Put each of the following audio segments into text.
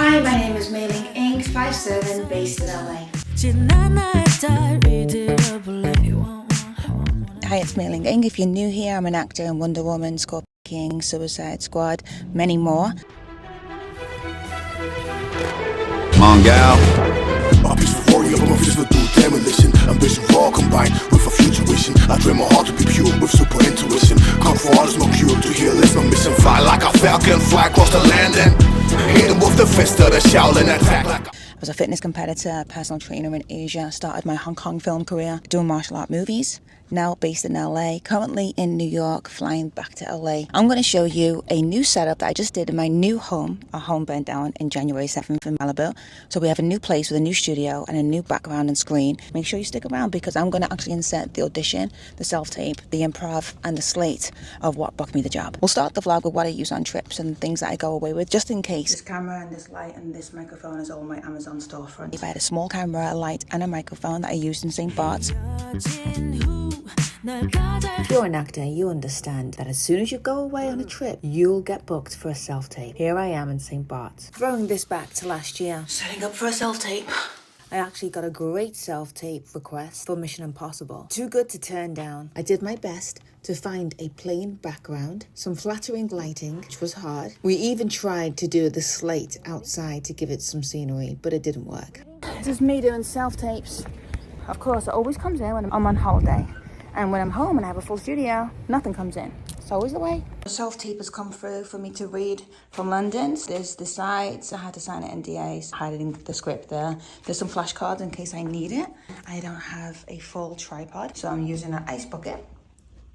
Hi, my name is Mayling, 5'7", based in LA. Hi, it's Mayling. If you're new here, I'm an actor in Wonder Woman, Scorpion King, Suicide Squad, many more. Come on, gal. A peaceful warrior, but my vision will do demolition. Ambition raw combined with a future vision. I dream my heart to be pure with super intuition. Come for all is no cure to heal is my mission. Fly like a falcon, fly across the land and hit him with the fist of the Shaolin attack. I was a fitness competitor, personal trainer in Asia, started my Hong Kong film career doing martial art movies, now based in LA, currently in New York, flying back to LA. I'm going to show you a new setup that I just did in my new home. Our home burnt down in January 7th in Malibu. So we have a new place with a new studio and a new background and screen. Make sure you stick around because I'm going to actually insert the audition, the self-tape, the improv, and the slate of what booked me the job. We'll start the vlog with what I use on trips and things that I go away with, just in case. This camera and this light and this microphone is all my Amazon storefront. If I had a small camera, a light, and a microphone that I used in St. Bart's. If you're an actor, you understand that as soon as you go away on a trip, you'll get booked for a self-tape. Here I am in St. Bart's. Throwing this back to last year. Setting up for a self-tape. I actually got a great self-tape request for Mission Impossible. Too good to turn down. I did my best to find a plain background, some flattering lighting, which was hard. We even tried to do the slate outside to give it some scenery, but it didn't work. This is me doing self-tapes. Of course, it always comes in when I'm on holiday. And when I'm home and I have a full studio, nothing comes in. It's always the way. The self-tape has come through for me to read from London. There's the sides. I had to sign an NDA, hiding the script there. There's some flashcards in case I need it. I don't have a full tripod, so I'm using an ice bucket.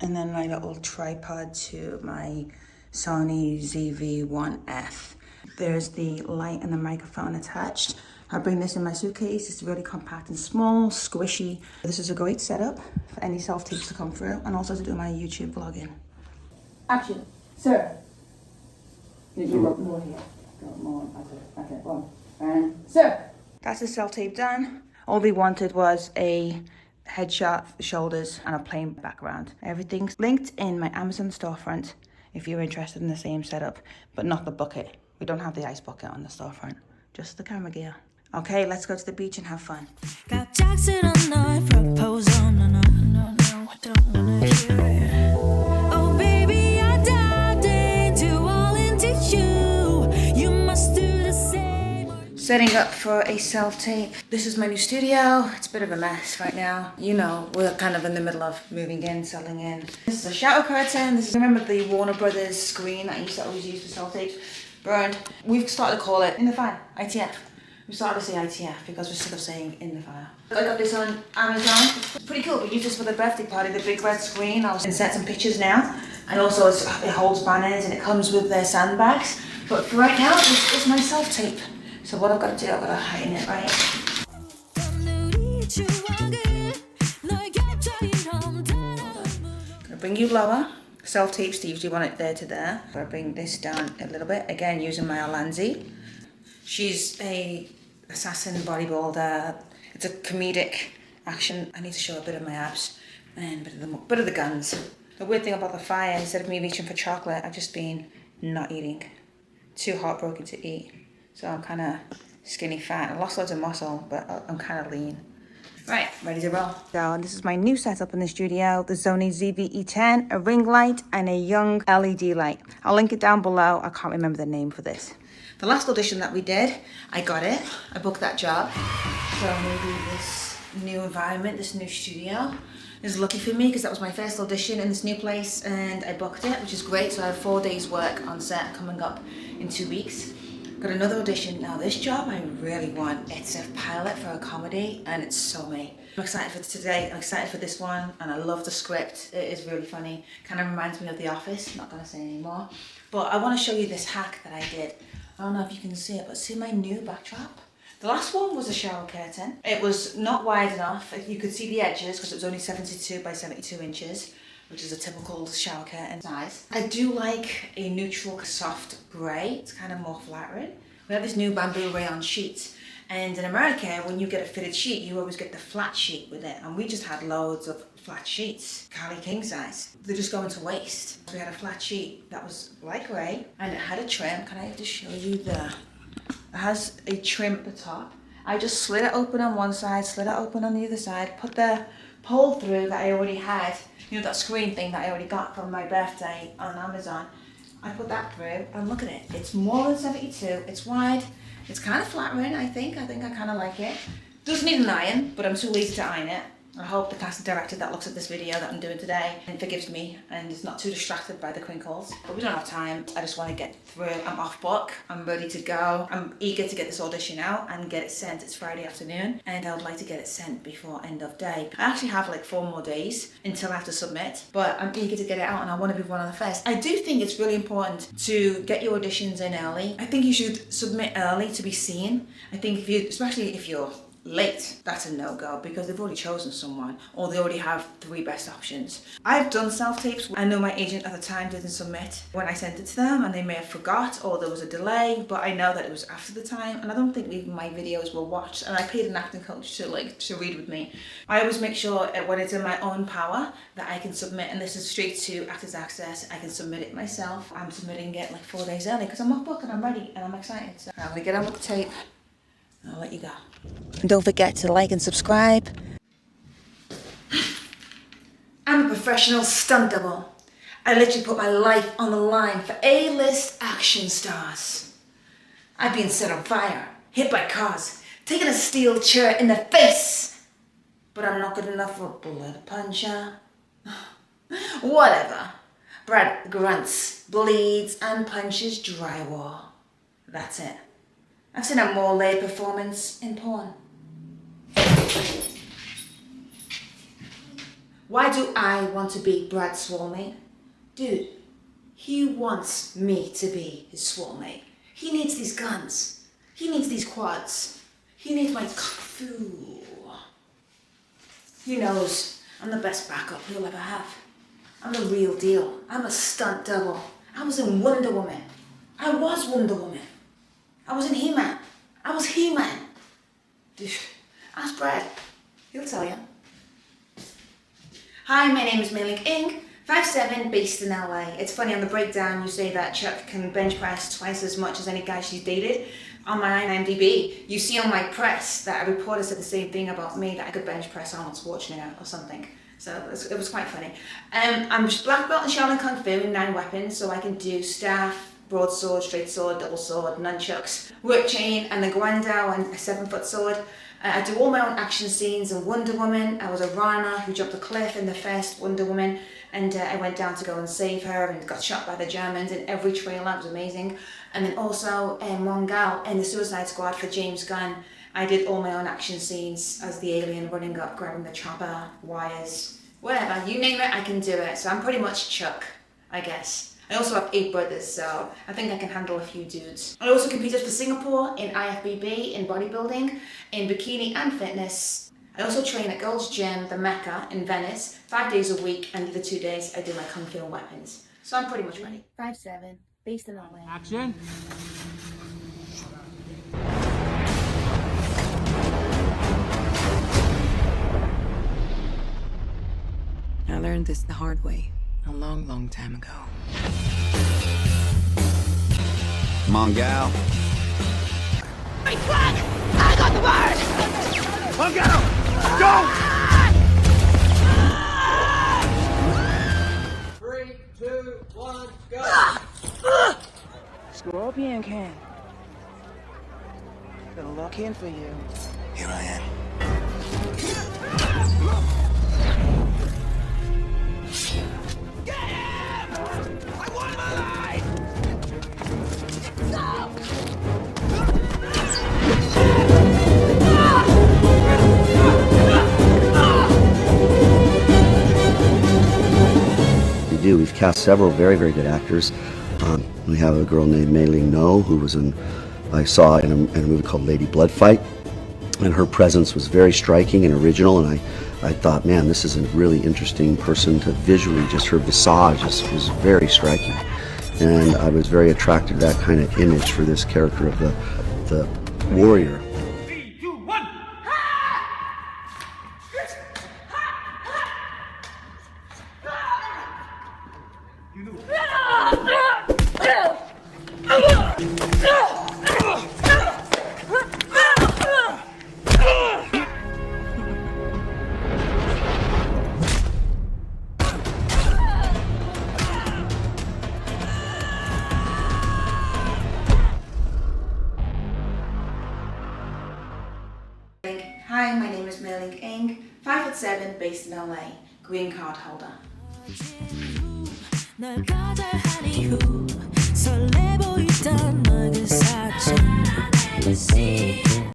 And then my little tripod to my Sony ZV-1F. There's the light and the microphone attached. I bring this in my suitcase. It's really compact and small, squishy. This is a great setup for any self-tapes to come through and also to do my YouTube vlogging. Action. Sir. You got more here. Got more. Okay, one. And sir. That's the self-tape done. All they wanted was a headshot, shoulders, and a plain background. Everything's linked in my Amazon storefront if you're interested in the same setup, but not the bucket. We don't have the ice bucket on the storefront, just the camera gear. Okay, let's go to the beach and have fun. Got Jackson on night, propose on, no, I don't wanna hear it. Oh baby, I dived into you. You must do the same. Setting up for a self-tape. This is my new studio. It's a bit of a mess right now. You know, we're kind of in the middle of moving in, settling in. This is a shower curtain. Remember the Warner Brothers screen that I used to always use for self-tapes? Burned. We've started to call it in the fire, ITF. We started to say ITF because we're sick of saying in the fire. I got this on Amazon. It's pretty cool. We use this for the birthday party, the big red screen. I'll insert some pictures now. And also it holds banners and it comes with their sandbags. But for right now, this is my self-tape. So what I've got to do, I've got to heighten it, right? I'm gonna bring you lower. Self-tapes, usually want it there to there. I'm gonna bring this down a little bit. Again, using my Olanzi. She's a assassin bodybuilder. It's a comedic action. I need to show a bit of my abs and a bit of the guns. The weird thing about the fire, instead of me reaching for chocolate, I've just been not eating. Too heartbroken to eat. So I'm kind of skinny fat. I lost loads of muscle, but I'm kind of lean. Right, ready to roll. So this is my new setup in the studio. The Sony ZV-E10, a ring light, and a young LED light. I'll link it down below. I can't remember the name for this. The last audition that we did, I got it. I booked that job. So maybe this new environment, this new studio is lucky for me because that was my first audition in this new place and I booked it, which is great. So I have 4 days work on set coming up in 2 weeks. Got another audition. Now this job I really want. It's a pilot for a comedy and it's so me. I'm excited for today. I'm excited for this one and I love the script. It is really funny. Kind of reminds me of The Office. Not gonna say anymore. But I want to show you this hack that I did. I don't know if you can see it, but see my new backdrop? The last one was a shower curtain. It was not wide enough. You could see the edges because it was only 72 by 72 inches, which is a typical shower curtain size. I do like a neutral, soft grey. It's kind of more flattering. We have this new bamboo rayon sheet. And in America, when you get a fitted sheet, you always get the flat sheet with it. And we just had loads of flat sheets, Cali king size. They're just going to waste. We had a flat sheet that was light grey and it had a trim. Can I just show you the It has a trim at the top. I just slid it open on one side, slid it open on the other side, put the pole through that I already had, you know, that screen thing that I already got from my birthday on Amazon. I put that through, and look at it. It's more than 72, it's wide, it's kind of flattering, I think I kind of like it. Doesn't need an iron, but I'm too lazy to iron it. I hope the casting director that looks at this video that I'm doing today and forgives me and is not too distracted by the crinkles. But we don't have time. I just want to get through. I'm off book. I'm ready to go. I'm eager to get this audition out and get it sent. It's Friday afternoon and I would like to get it sent before end of day. I actually have like 4 more days until I have to submit, but I'm eager to get it out and I want to be one of the first. I do think it's really important to get your auditions in early. I think you should submit early to be seen. I think if you, especially if you're late, that's a no-go because they've already chosen someone or they already have 3 best options. I've done self-tapes. I know my agent at the time didn't submit when I sent it to them and they may have forgot or there was a delay, but I know that it was after the time and I don't think even my videos were watched, and I paid an acting coach to read with me. I always make sure when it's in my own power that I can submit, and this is straight to Actors Access, I can submit it myself. I'm submitting it like 4 days early because I'm off book and I'm ready and I'm excited. So I'm gonna get on with the tape. I'll let you go. And don't forget to like and subscribe. I'm a professional stunt double. I literally put my life on the line for A-list action stars. I've been set on fire, hit by cars, taken a steel chair in the face. But I'm not good enough for a bullet puncher. Whatever. Brad grunts, bleeds, and punches drywall. That's it. I've seen a more laid performance in porn. Why do I want to be Brad's soulmate? Dude, he wants me to be his soulmate. He needs these guns. He needs these quads. He needs my kung fu. He knows I'm the best backup he'll ever have. I'm the real deal. I'm a stunt double. I was in Wonder Woman. I was Wonder Woman. I was in He-Man. I was He-Man. Ask Brad. He'll tell you. Hi, my name is Mayling 5'7", based in LA. It's funny, on the breakdown you say that Chuck can bench press twice as much as any guy she's dated. On my IMDb, you see on my press that a reporter said the same thing about me, that I could bench press Arnold Schwarzenegger or something. So it was quite funny. I'm black belt in Shaolin Kung Fu in 9 weapons, so I can do staff, broadsword, straight sword, double sword, nunchucks, work chain, and the guandao, and a 7-foot sword. I do all my own action scenes in Wonder Woman. I was a runner who jumped a cliff in the first Wonder Woman, and I went down to go and save her and got shot by the Germans in every trailer. It was amazing. And then also Mongal in the Suicide Squad for James Gunn. I did all my own action scenes as the alien running up, grabbing the chopper, wires, whatever, you name it, I can do it. So I'm pretty much Chuck, I guess. I also have 8 brothers, so I think I can handle a few dudes. I also competed for Singapore in IFBB, in bodybuilding, in bikini and fitness. I also train at Gold's Gym, the Mecca, in Venice, 5 days a week, and the other 2 days I do my Kung Fu and weapons. So I'm pretty much ready. 5'7", based in LA. Action! I learned this the hard way, a long, long time ago. Come on, gal. Hey, Frank! I got the bird! Look at him! Go! 3, 2, 1, go! Scorpion King. Gonna lock in for you. Here I am. Get him! I want my life! We've cast several very, very good actors. We have a girl named Mayling, who was I saw in a movie called Lady Blood Fight, and her presence was very striking and original, and I thought, man, this is a really interesting person to visually, just her visage was very striking. And I was very attracted to that kind of image for this character of the warrior. 3, 2, 1! Hi, my name is Mayling Ing, 5'7", based in LA, green card holder. 널 거절한 이후 설레 보이던 너의 그 사진